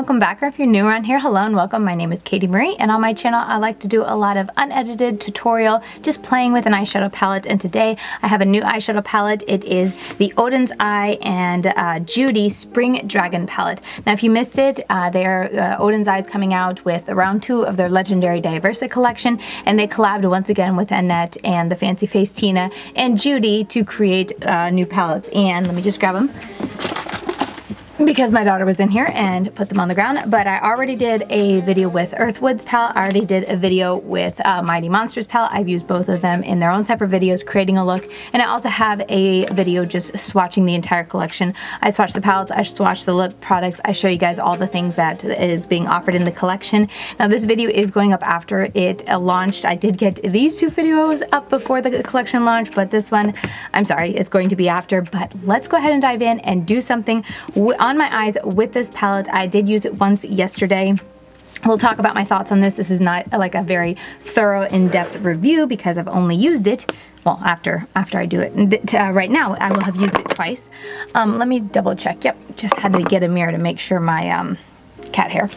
welcome back, or if you're new around here, hello and welcome. My name is Katie Marie, and on my channel I like to do a lot of unedited tutorial, just playing with an eyeshadow palette. And today I have a new eyeshadow palette. It is the Odens Eye and JUDY Spring Dragon palette. Now if you missed it, Odens Eye is coming out with round 2 of their Legendary Diversa collection, and they collabed once again with Annette and the Fancy Face Tina and JUDY to create new palettes. And let me just grab them, because my daughter was in here, and put them on the ground. But I already did a video with Earthwood's palette. I already did a video with Mighty Monsters palette. I've used both of them in their own separate videos creating a look, and I also have a video just swatching the entire collection. I swatch the palettes, I swatch the lip products, I show you guys all the things that is being offered in the collection. Now this video is going up after it launched. I did get these 2 videos up before the collection launched, but this one, I'm sorry, it's going to be after. But let's go ahead and dive in and do something on my eyes with this palette. I did use it once yesterday. We'll talk about my thoughts on this. This is not like a very thorough, in-depth review because I've only used it, well, after I do it. Right now, I will have used it twice. Let me double check. Yep, just had to get a mirror to make sure my cat hair,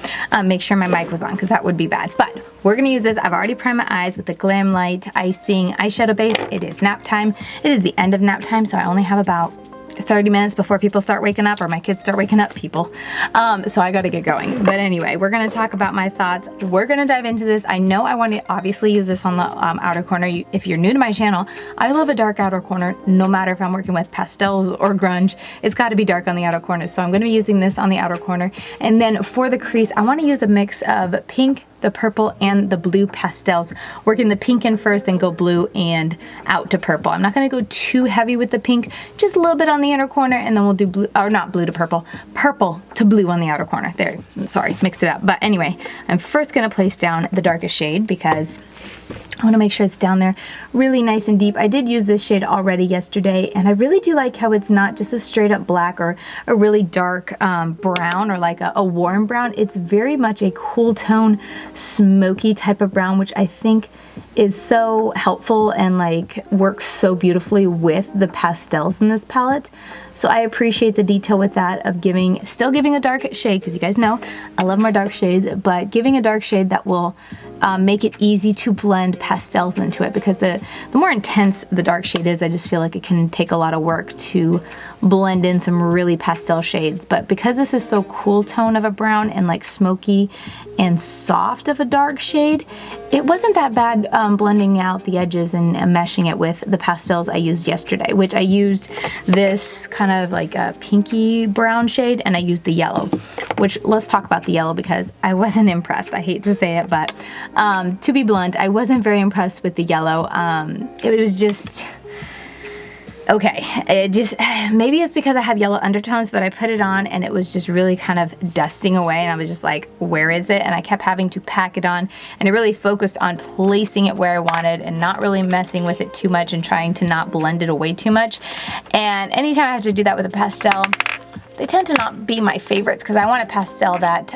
make sure my mic was on, because that would be bad. But we're gonna use this. I've already primed my eyes with the Glam Light Icing eyeshadow base. It is nap time. It is the end of nap time, so I only have about 30 minutes before people start waking up, or my kids start waking up, people. So I gotta get going. But anyway, we're gonna talk about my thoughts. We're gonna dive into this. I know I want to obviously use this on the outer corner. If you're new to my channel, I love a dark outer corner, no matter if I'm working with pastels or grunge. It's gotta be dark on the outer corner. So I'm gonna be using this on the outer corner. And then for the crease, I wanna use a mix of pink, the purple, and the blue pastels. Working the pink in first, then go blue and out to purple. I'm not gonna go too heavy with the pink, just a little bit on the inner corner, and then we'll do blue, or not blue to purple, purple to blue on the outer corner. There, sorry, mixed it up. But anyway, I'm first gonna place down the darkest shade because I want to make sure it's down there really nice and deep. I did use this shade already yesterday, and I really do like how it's not just a straight up black or a really dark brown, or like a warm brown. It's very much a cool tone, smoky type of brown, which I think is so helpful and like works so beautifully with the pastels in this palette. So I appreciate the detail with that, of still giving a dark shade, because you guys know I love my dark shades, but giving a dark shade that will make it easy to blend pastels into it, because the more intense the dark shade is, I just feel like it can take a lot of work to blend in some really pastel shades. But because this is so cool tone of a brown and like smoky and soft of a dark shade, it wasn't that bad blending out the edges and meshing it with the pastels I used yesterday, which I used this kind of like a pinky brown shade, and I used the yellow, which, let's talk about the yellow, because I wasn't impressed. I hate to say it, but to be blunt, I wasn't very impressed with the yellow. It was just okay. It just, maybe it's because I have yellow undertones, but I put it on and it was just really kind of dusting away, and I was just like, where is it? And I kept having to pack it on, and I really focused on placing it where I wanted and not really messing with it too much and trying to not blend it away too much. And anytime I have to do that with a pastel, they tend to not be my favorites, because I want a pastel that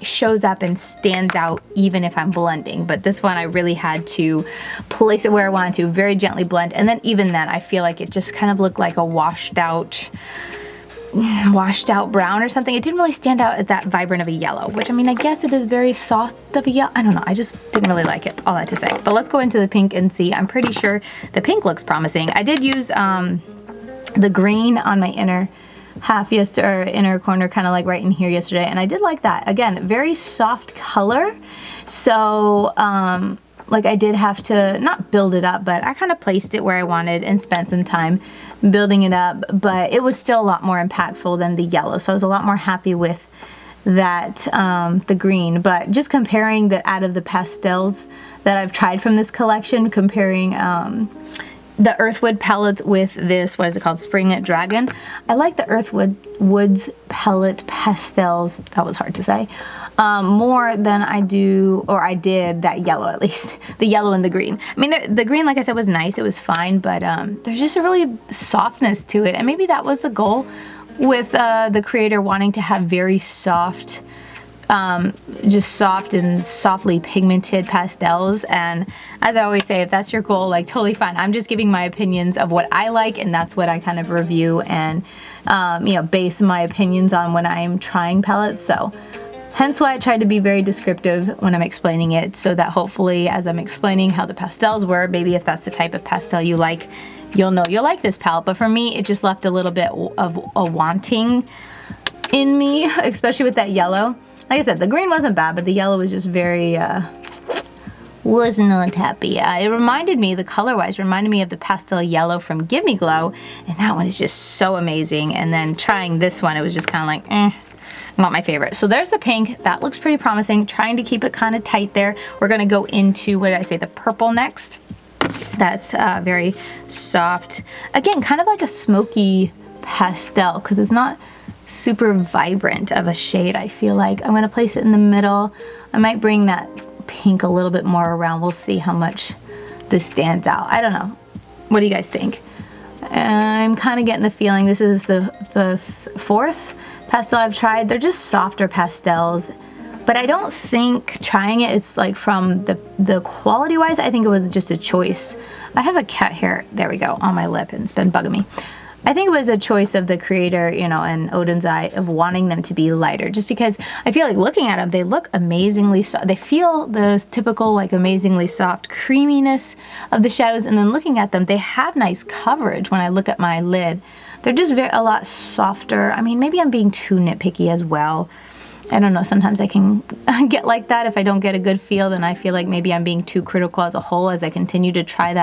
shows up and stands out even if I'm blending. But this one I really had to place it where I wanted to, very gently blend. And then even then, I feel like it just kind of looked like a washed out brown or something. It didn't really stand out as that vibrant of a yellow, which, I mean, I guess it is very soft of a yellow. I don't know, I just didn't really like it, all that to say. But let's go into the pink and see. I'm pretty sure the pink looks promising. I did use the green on my inner half yesterday, or inner corner, kind of like right in here yesterday, and I did like that. Again, very soft color, so like I did have to not build it up, but I kind of placed it where I wanted and spent some time building it up, but it was still a lot more impactful than the yellow, so I was a lot more happy with that, the green. But just comparing the out of the pastels that I've tried from this collection, comparing the Earthwood palettes with this, what is it called, Spring Dragon. I like the Earthwood's palette pastels, that was hard to say, more than I do, or I did, that yellow at least. The yellow and the green. I mean, the green, like I said, was nice, it was fine, but there's just a really softness to it. And maybe that was the goal with the creator, wanting to have very soft, just soft and softly pigmented pastels. And as I always say, if that's your goal, like, totally fine. I'm just giving my opinions of what I like, and that's what I kind of review and you know, base my opinions on when I'm trying palettes. So Hence why I tried to be very descriptive when I'm explaining it, so that hopefully as I'm explaining how the pastels were, maybe if that's the type of pastel you like, you'll know you'll like this palette. But for me, it just left a little bit of a wanting in me, especially with that yellow. Like I said, the green wasn't bad, but the yellow was just very, was not happy. It reminded me, the color-wise, reminded me of the pastel yellow from Give Me Glow, and that one is just so amazing. And then trying this one, it was just kind of like, not my favorite. So there's the pink. That looks pretty promising. Trying to keep it kind of tight there. We're going to go into, what did I say, the purple next. That's very soft. Again, kind of like a smoky pastel, because it's not super vibrant of a shade, I feel like. I'm going to place it in the middle. I might bring that pink a little bit more around. We'll see how much this stands out. I don't know. What do you guys think? I'm kind of getting the feeling this is the fourth pastel I've tried. They're just softer pastels, but I don't think trying it, it's like from the quality wise, I think it was just a choice. I have a cat hair, there we go, on my lip, and it's been bugging me. I think it was a choice of the creator, you know, and Oden's eye, of wanting them to be lighter, just because I feel like looking at them, they look amazingly soft. They feel the typical like amazingly soft creaminess of the shadows, and then looking at them, they have nice coverage when I look at my lid. They're just a lot softer. I mean, maybe I'm being too nitpicky as well. I don't know, sometimes I can get like that. If I don't get a good feel, then I feel like maybe I'm being too critical as a whole as I continue to try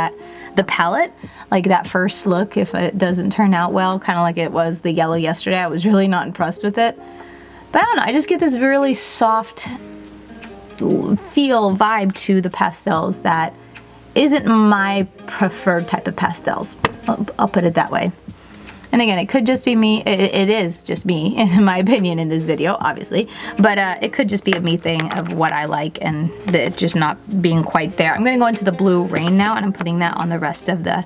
the palette. Like that first look, if it doesn't turn out well, kind of like it was the yellow yesterday, I was really not impressed with it. But I don't know, I just get this really soft feel vibe to the pastels that isn't my preferred type of pastels. I'll put it that way. And again, it could just be me. It is just me, in my opinion, in this video, obviously. But it could just be a me thing of what I like and it just not being quite there. I'm going to go into the blue rain now, and I'm putting that on the rest of the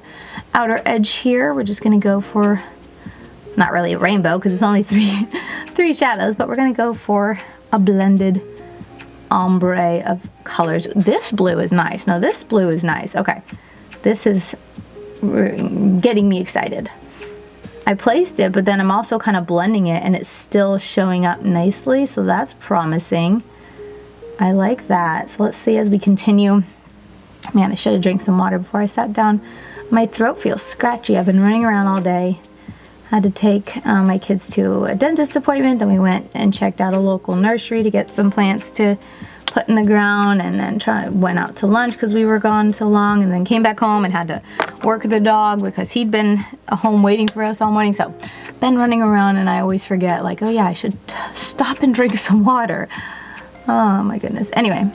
outer edge here. We're just going to go for, not really a rainbow because it's only three shadows, but we're going to go for a blended ombre of colors. This blue is nice. No, this blue is nice. Okay, this is getting me excited. I placed it, but then I'm also kind of blending it and it's still showing up nicely, so that's promising. I like that. So let's see as we continue. Man, I should have drank some water before I sat down. My throat feels scratchy. I've been running around all day. Had to take my kids to a dentist appointment, then we went and checked out a local nursery to get some plants to put in the ground, and then went out to lunch because we were gone so long, and then came back home and had to work the dog because he'd been home waiting for us all morning. So been running around, and I always forget, like, oh yeah, I should stop and drink some water. Oh my goodness. Anyway,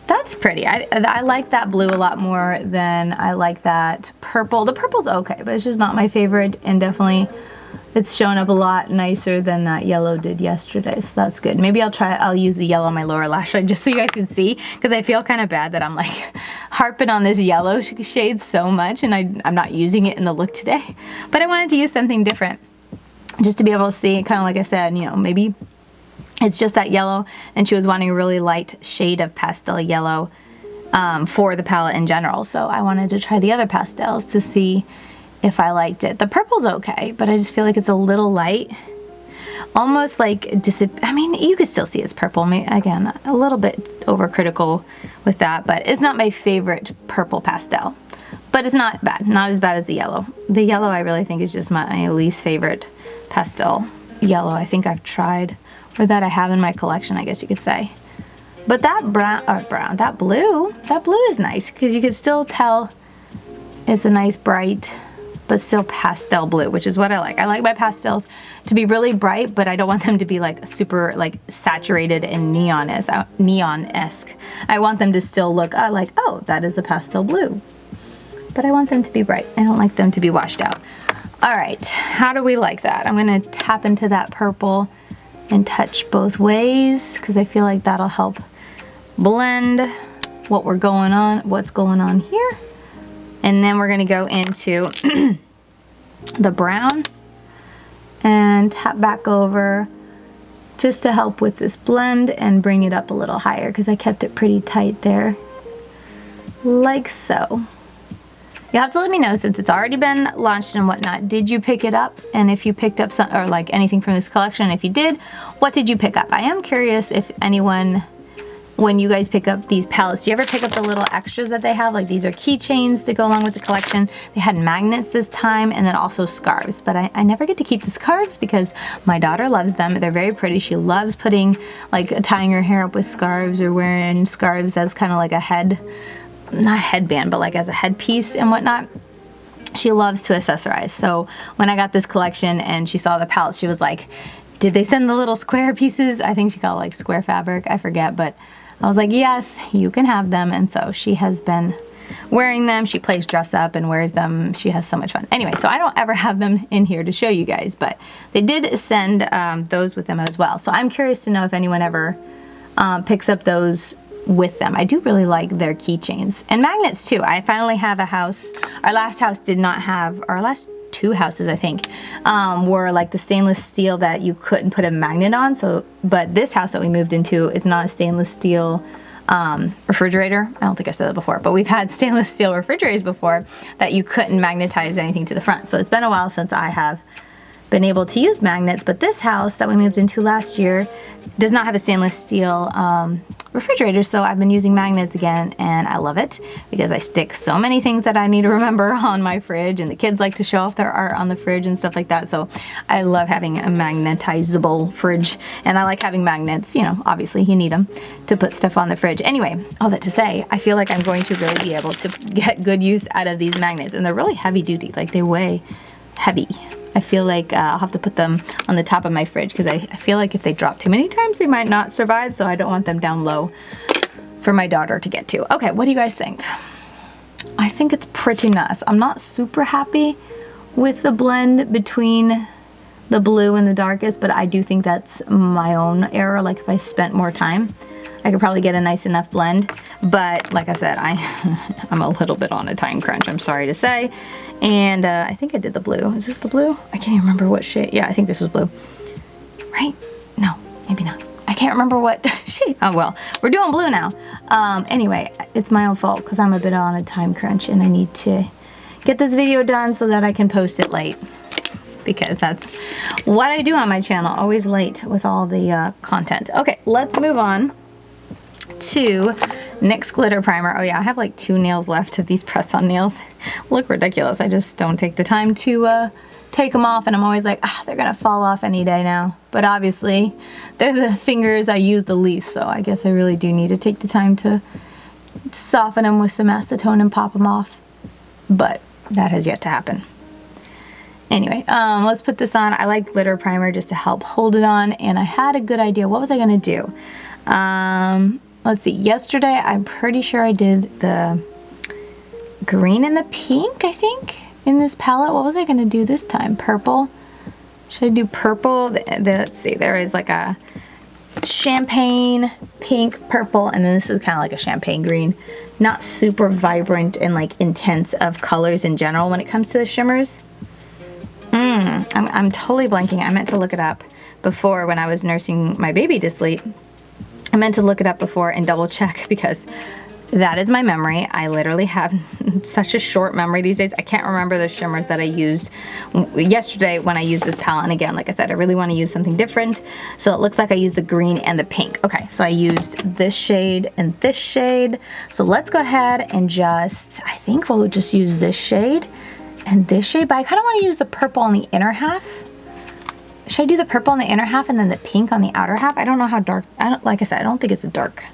that's pretty. I like that blue a lot more than I like that purple. The purple's okay, but it's just not my favorite, and definitely it's shown up a lot nicer than that yellow did yesterday, so that's good. Maybe I'll use the yellow on my lower lash line just so you guys can see, because I feel kind of bad that I'm like harping on this yellow shade so much, and I'm not using it in the look today. But I wanted to use something different just to be able to see, kind of like I said, you know, maybe it's just that yellow, and she was wanting a really light shade of pastel yellow for the palette in general, so I wanted to try the other pastels to see if I liked it. The purple's okay, but I just feel like it's a little light. Almost like, I mean, you could still see it's purple. Again, a little bit overcritical with that, but it's not my favorite purple pastel. But it's not bad, not as bad as the yellow. The yellow I really think is just my least favorite pastel yellow I think I've tried, or that I have in my collection, I guess you could say. But that that blue is nice, because you could still tell it's a nice bright, but still pastel blue, which is what I like. I like my pastels to be really bright, but I don't want them to be like super like saturated and neon-esque. I want them to still look like, oh, that is a pastel blue. But I want them to be bright. I don't like them to be washed out. All right, how do we like that? I'm gonna tap into that purple and touch both ways, because I feel like that'll help blend what's going on here. And then we're gonna go into the brown and tap back over just to help with this blend and bring it up a little higher, because I kept it pretty tight there, like so. You'll have to let me know, since it's already been launched and whatnot, did you pick it up? And if you picked up some, or like anything from this collection, if you did, what did you pick up? I am curious if anyone, when you guys pick up these palettes, do you ever pick up the little extras that they have? Like these are keychains to go along with the collection. They had magnets this time, and then also scarves, but I never get to keep the scarves because my daughter loves them. They're very pretty. She loves putting, like tying her hair up with scarves or wearing scarves as kind of like a head, not headband, but like as a headpiece and whatnot. She loves to accessorize. So when I got this collection and she saw the palettes, she was like, did they send the little square pieces? I think she called it like square fabric, I forget, but I was like, yes, you can have them. And so she has been wearing them. She plays dress up and wears them. She has so much fun. Anyway, so I don't ever have them in here to show you guys, but they did send those with them as well. So I'm curious to know if anyone ever picks up those with them. I do really like their keychains and magnets too. I finally have a house. Our last house did not have, our last two houses I think were like the stainless steel that you couldn't put a magnet on. So, but this house that we moved into, it's not a stainless steel refrigerator. I don't think I said that before, but we've had stainless steel refrigerators before that you couldn't magnetize anything to the front. So it's been a while since I have been able to use magnets, but this house that we moved into last year does not have a stainless steel refrigerator, so I've been using magnets again, and I love it because I stick so many things that I need to remember on my fridge, and the kids like to show off their art on the fridge and stuff like that. So I love having a magnetizable fridge, and I like having magnets. You know, obviously you need them to put stuff on the fridge. Anyway, all that to say, I feel like I'm going to really be able to get good use out of these magnets, and they're really heavy duty. Like, they weigh heavy. I feel like I'll have to put them on the top of my fridge because I feel like if they drop too many times, they might not survive, so I don't want them down low for my daughter to get to. Okay, what do you guys think? I think it's pretty nice. I'm not super happy with the blend between the blue and the darkest, but I do think that's my own error. Like, if I spent more time, I could probably get a nice enough blend. But like I said, I'm a little bit on a time crunch, I'm sorry to say. And I think I did the blue. Is this the blue? I can't even remember what shade. Yeah, I think this was blue. Right? No, maybe not. I can't remember what shade. Oh well, we're doing blue now. Anyway, it's my own fault because I'm a bit on a time crunch and I need to get this video done so that I can post it late. Because that's what I do on my channel, always late with all the content. Okay, let's move on to NYX glitter primer. Oh yeah, I have like 2 nails left of these press-on nails. Look ridiculous. I just don't take the time to take them off, and I'm always like, ah, they're gonna fall off any day now. But obviously, they're the fingers I use the least, so I guess I really do need to take the time to soften them with some acetone and pop them off. But that has yet to happen. Anyway, let's put this on. I like glitter primer just to help hold it on, and I had a good idea. What was I gonna do? Let's see, yesterday I'm pretty sure I did the green and the pink, I think, in this palette. What was I gonna do this time? Purple? Should I do purple? Let's see, there is like a champagne, pink, purple, and then this is kind of like a champagne green. Not super vibrant and like intense of colors in general when it comes to the shimmers. I'm totally blanking. I meant to look it up before when I was nursing my baby to sleep. I meant to look it up before and double check because that is my memory. I literally have such a short memory these days. I can't remember the shimmers that I used yesterday when I used this palette. And again, like I said, I really want to use something different. So it looks like I used the green and the pink. Okay, so I used this shade and this shade. So let's go ahead and just, I think we'll just use this shade and this shade, but I kind of want to use the purple on the inner half. Should I do the purple on the inner half and then the pink on the outer half? I don't know how dark, like I said, I don't think it's a dark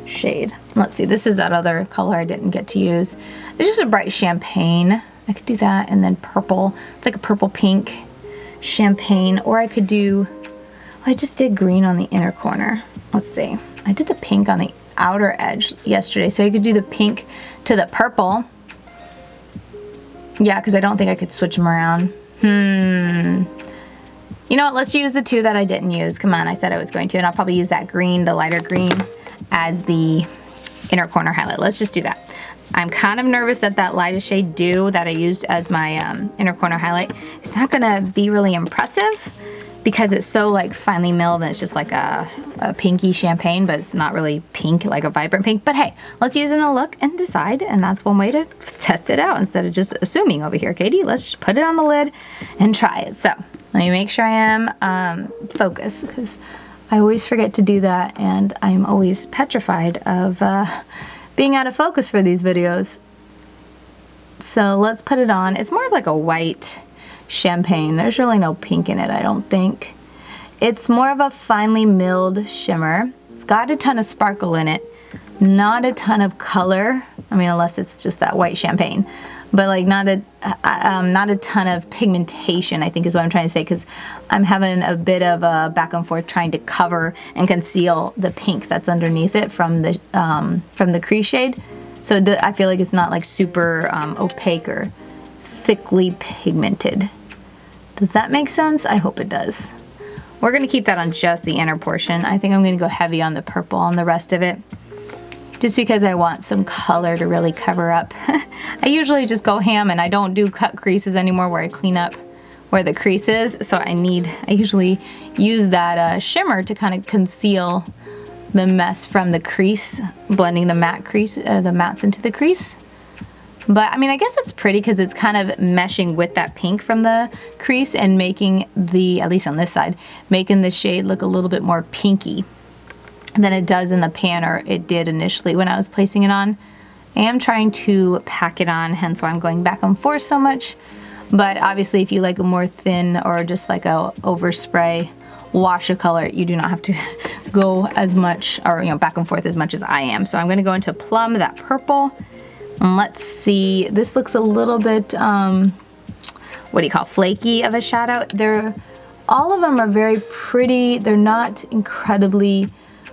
shade. Let's see, this is that other color I didn't get to use. It's just a bright champagne. I could do that, and then purple. It's like a purple pink champagne, or I could do, I just did green on the inner corner. Let's see, I did the pink on the outer edge yesterday, so you could do the pink to the purple. Yeah, because I don't think I could switch them around. You know what, let's use the 2 that I didn't use. Come on, I said I was going to, and I'll probably use that green, the lighter green, as the inner corner highlight. Let's just do that. I'm kind of nervous that that lightest shade Dew that I used as my inner corner highlight is not gonna be really impressive because it's so like finely milled and it's just like a pinky champagne, but it's not really pink, like a vibrant pink. But hey, let's use it in a look and decide, and that's one way to test it out instead of just assuming over here, Katie. Let's just put it on the lid and try it. So let me make sure I am focused, because I always forget to do that, and I'm always petrified of being out of focus for these videos. So let's put it on. It's more of like a white champagne. There's really no pink in it, I don't think. It's more of a finely milled shimmer. It's got a ton of sparkle in it, not a ton of color. I mean, unless it's just that white champagne, but like not a ton of pigmentation, I think is what I'm trying to say, because I'm having a bit of a back and forth trying to cover and conceal the pink that's underneath it from the crease shade. So I feel like it's not like super opaque or thickly pigmented. Does that make sense? I hope it does. We're gonna keep that on just the inner portion. I think I'm gonna go heavy on the purple on the rest of it, just because I want some color to really cover up. I usually just go ham and I don't do cut creases anymore where I clean up where the crease is. So I usually use that shimmer to kind of conceal the mess from the crease, blending the matte crease, the mattes into the crease. But I mean, I guess that's pretty because it's kind of meshing with that pink from the crease and making the, at least on this side, making the shade look a little bit more pinky than it does in the pan, or it did initially when I was placing it on. I am trying to pack it on, hence why I'm going back and forth so much. But obviously if you like a more thin or just like a overspray wash of color, you do not have to go as much, or back and forth as much as I am. So I'm gonna go into plum, that purple. And let's see, this looks a little bit, what do you call, flaky of a shadow. All of them are very pretty. They're not incredibly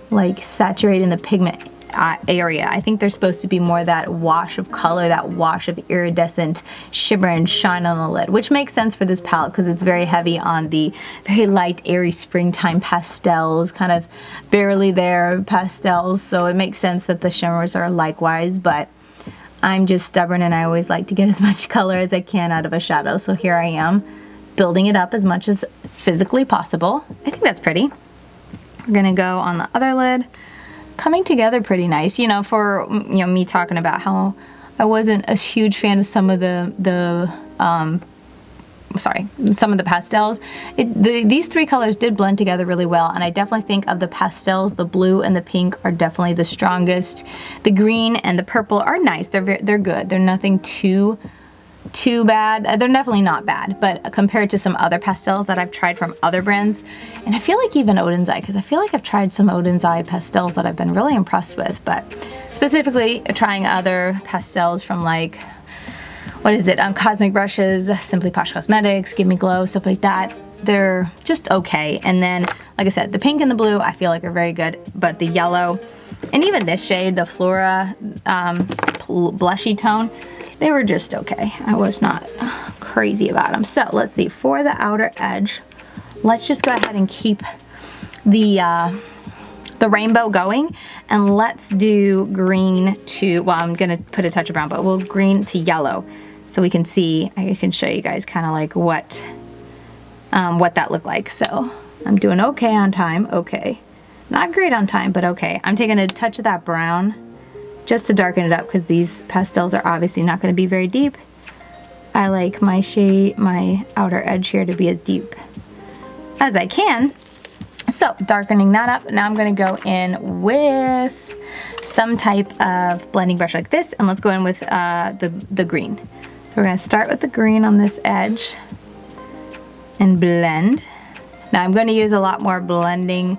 like saturated in the pigment area. I think they're supposed to be more that wash of color, that wash of iridescent shimmer and shine on the lid, which makes sense for this palette because it's very heavy on the very light, airy springtime pastels, kind of barely there pastels. So it makes sense that the shimmers are likewise, but I'm just stubborn and I always like to get as much color as I can out of a shadow. So here I am building it up as much as physically possible. I think that's pretty. We're gonna go on the other lid. Coming together pretty nice, for me talking about how I wasn't a huge fan of some of some of the pastels. These three colors did blend together really well, and I definitely think of the pastels, the blue and the pink are definitely the strongest. The green and the purple are nice. They're good. They're nothing too bad. They're definitely not bad, but compared to some other pastels that I've tried from other brands, and I feel like even Oden's Eye, because I feel like I've tried some Oden's Eye pastels that I've been really impressed with, but specifically trying other pastels from like, what is it, Cosmic Brushes, Simply Posh Cosmetics, Give Me Glow, stuff like that. They're just okay. And then, like I said, the pink and the blue I feel like are very good, but the yellow, and even this shade, the Flora blushy tone, they were just okay. I was not crazy about them. So let's see, for the outer edge, let's just go ahead and keep the rainbow going, and let's do green to, well, I'm gonna put a touch of brown, but we'll green to yellow so we can see. I can show you guys kind of like what that looked like. So I'm doing okay on time. Okay, not great on time, but okay. I'm taking a touch of that brown just to darken it up because these pastels are obviously not going to be very deep. I like my shade, my outer edge here, to be as deep as I can. So darkening that up. Now I'm going to go in with some type of blending brush like this, and let's go in with the green. So we're going to start with the green on this edge and blend. Now I'm going to use a lot more blending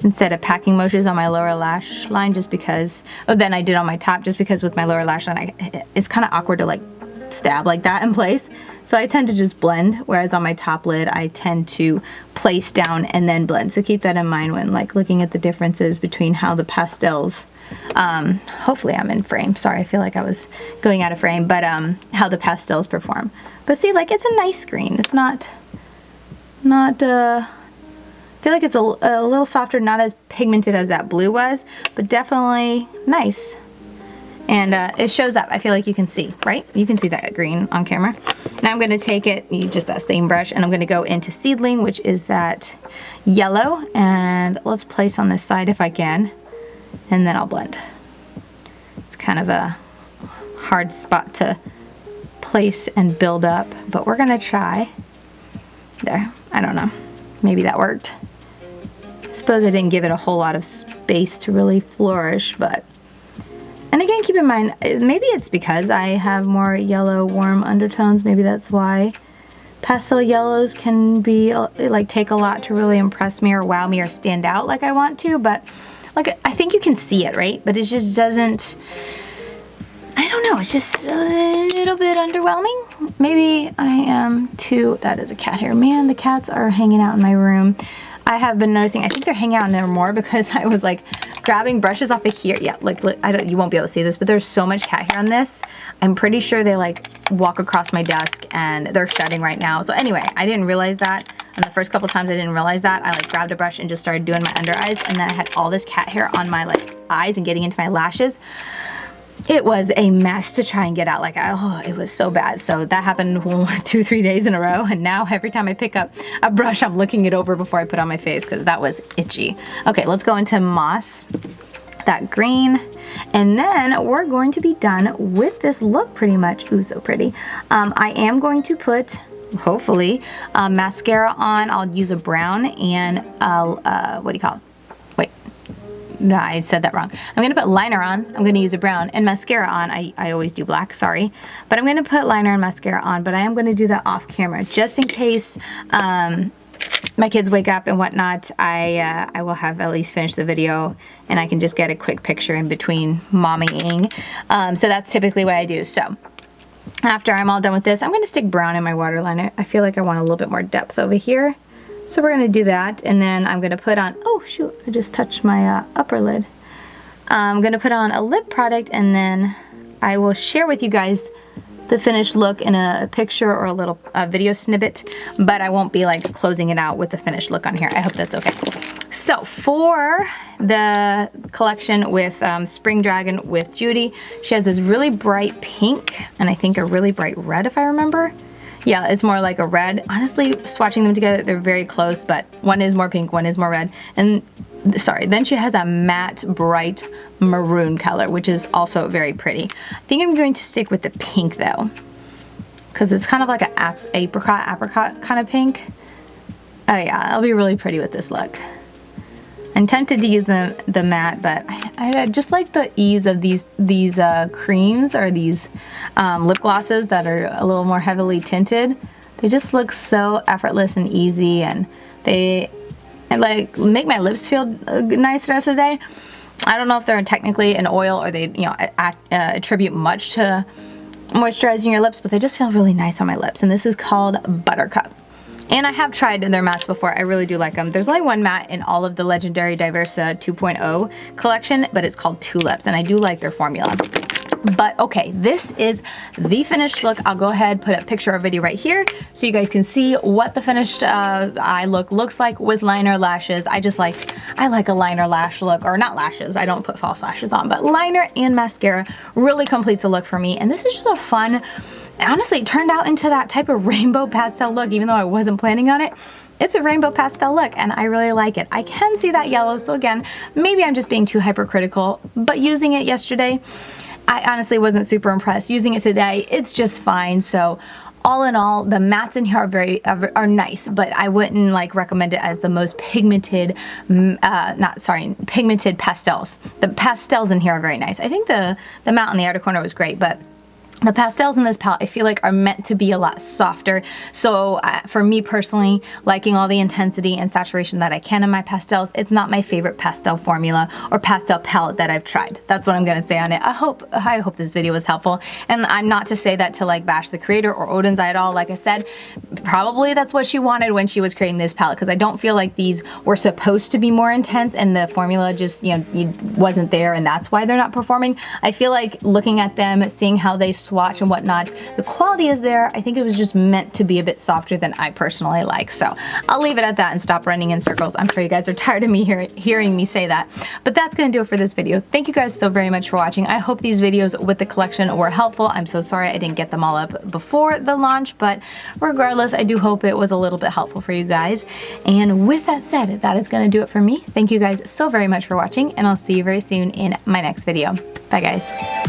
instead of packing motions on my lower lash line, just because, than I did on my top, just because with my lower lash line, it's kind of awkward to like stab like that in place. So I tend to just blend, whereas on my top lid, I tend to place down and then blend. So keep that in mind when like looking at the differences between how the pastels, hopefully I'm in frame. Sorry, I feel like I was going out of frame, but how the pastels perform. But see, like, it's a nice green. It's not I feel like it's a little softer, not as pigmented as that blue was, but definitely nice. And it shows up. I feel like you can see, right? You can see that green on camera. Now I'm gonna take it, just that same brush, and I'm gonna go into Seedling, which is that yellow, and let's place on this side if I can, and then I'll blend. It's kind of a hard spot to place and build up, but we're gonna try. There, I don't know. Maybe that worked. I suppose I didn't give it a whole lot of space to really flourish, but... And again, keep in mind, maybe it's because I have more yellow warm undertones. Maybe that's why. Pastel yellows can be, like, take a lot to really impress me or wow me or stand out like I want to, but, like, I think you can see it, right? But it just doesn't, I don't know, it's just a little bit underwhelming. Maybe I am too, that is a cat hair. Man, the cats are hanging out in my room. I have been noticing, I think they're hanging out in there more because I was like grabbing brushes off of here. Yeah, like you won't be able to see this, but there's so much cat hair on this. I'm pretty sure they like walk across my desk and they're shedding right now. So anyway, I didn't realize that. And the first couple times I didn't realize that. I like grabbed a brush and just started doing my under eyes, and then I had all this cat hair on my like eyes and getting into my lashes. It was a mess to try and get out. Like, oh, it was so bad. So that happened 2-3 days in a row. And now every time I pick up a brush, I'm looking it over before I put it on my face because that was itchy. Okay, let's go into Moss, that green. And then we're going to be done with this look pretty much. Ooh, so pretty. I am going to put, hopefully, mascara on. I'll use a brown and, what do you call it? No, I said that wrong. I'm going to put liner on. I'm going to use a brown, and mascara on. I always do black, sorry. But I'm going to put liner and mascara on, but I am going to do that off camera just in case my kids wake up and whatnot. I will have at least finished the video and I can just get a quick picture in between mommying. So that's typically what I do. So after I'm all done with this, I'm going to stick brown in my waterline. I feel like I want a little bit more depth over here. So we're gonna do that, and then I'm gonna put on, oh shoot, I just touched my upper lid. I'm gonna put on a lip product, and then I will share with you guys the finished look in a picture or a little video snippet, but I won't be like closing it out with the finished look on here. I hope that's okay. So for the collection with Spring Dragon with Judy, she has this really bright pink, and I think a really bright red if I remember. Yeah, it's more like a red. Honestly, swatching them together, they're very close, but one is more pink, one is more red. And sorry, then she has a matte, bright maroon color, which is also very pretty. I think I'm going to stick with the pink though, because it's kind of like an apricot kind of pink. Oh yeah, it'll be really pretty with this look. I'm tempted to use the matte, but I just like the ease of these creams or these lip glosses that are a little more heavily tinted. They just look so effortless and easy, and they like make my lips feel nice the rest of the day. I don't know if they're technically an oil or they attribute much to moisturizing your lips, but they just feel really nice on my lips. And this is called Buttercup. And I have tried their mattes before. I really do like them. There's only one matte in all of the Legendary Diversa 2.0 collection, but it's called Tulips, and I do like their formula. But okay, this is the finished look. I'll go ahead, put a picture or video right here so you guys can see what the finished eye look looks like with liner, lashes. I like a liner lash look, or not lashes, I don't put false lashes on, but liner and mascara really completes a look for me. And this is just a fun, honestly, it turned out into that type of rainbow pastel look, even though I wasn't planning on it. It's a rainbow pastel look, and I really like it. I can see that yellow, so again, maybe I'm just being too hypercritical, but using it yesterday, I honestly wasn't super impressed. Using it today, it's just fine. So all in all, the mattes in here are nice, but I wouldn't like recommend it as the most pigmented, pigmented pastels. The pastels in here are very nice. I think the matte on the outer corner was great, but the pastels in this palette, I feel like, are meant to be a lot softer. So for me personally, liking all the intensity and saturation that I can in my pastels, it's not my favorite pastel formula or pastel palette that I've tried. That's what I'm gonna say on it. I hope this video was helpful. And I'm not to say that to like bash the creator or Odens at all. Like I said, probably that's what she wanted when she was creating this palette, because I don't feel like these were supposed to be more intense and the formula just, wasn't there, and that's why they're not performing. I feel like looking at them, seeing how they swatch and whatnot, the quality is there. I think it was just meant to be a bit softer than I personally like. So I'll leave it at that and stop running in circles. I'm sure you guys are tired of me hearing me say that. But that's gonna do it for this video. Thank you guys so very much for watching. I hope these videos with the collection were helpful. I'm so sorry I didn't get them all up before the launch, but regardless, I do hope it was a little bit helpful for you guys. And with that said, that is gonna do it for me. Thank you guys so very much for watching, and I'll see you very soon in my next video. Bye guys.